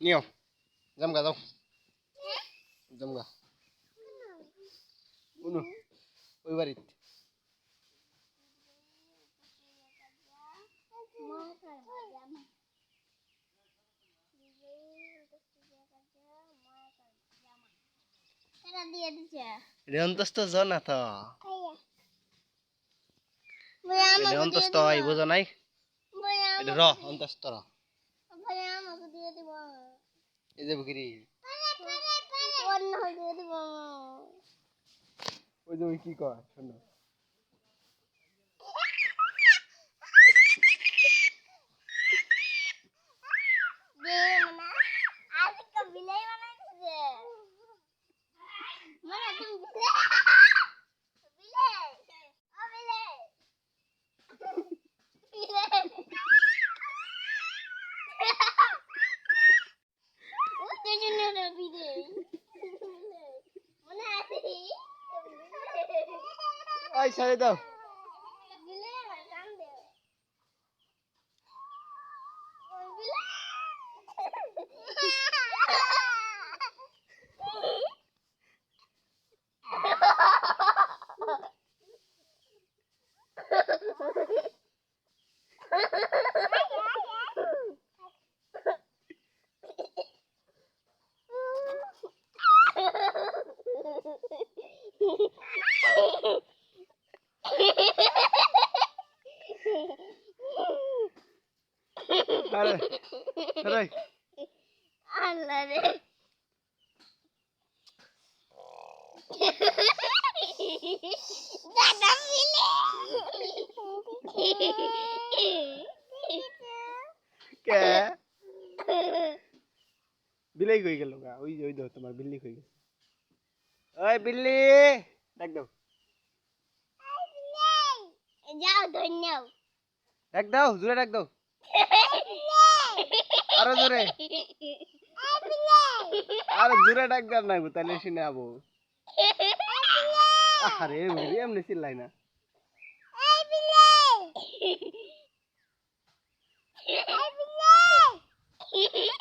নিও জামগা দাও জামগা উনু ওই বাড়িতে এটা অন্তস্থ জনা তো এটা অন্তস্থ হয় বুঝো নাই এটা র অন্তস্থ র এই যে বুকিরি ওই যে কি কয় শোনো ai sao đây đâu Aduh, aduh. Allah deh. Dadah pilih. Ke? Billy কই গেল গা ওই ওই দাও তোমার বিল্লি কই গেছে ওই বিল্লি ডাক দাও ওই বিল্লি যাও ধন্যাও ডাক দাও জোরে ডাক দাও আরো জোরে আরে জোরে ডাক দাও না তাহলে শুনে আবো আরে বুড়ি এমনি চিল্লাই না এই বিল্লি এই বিল্লি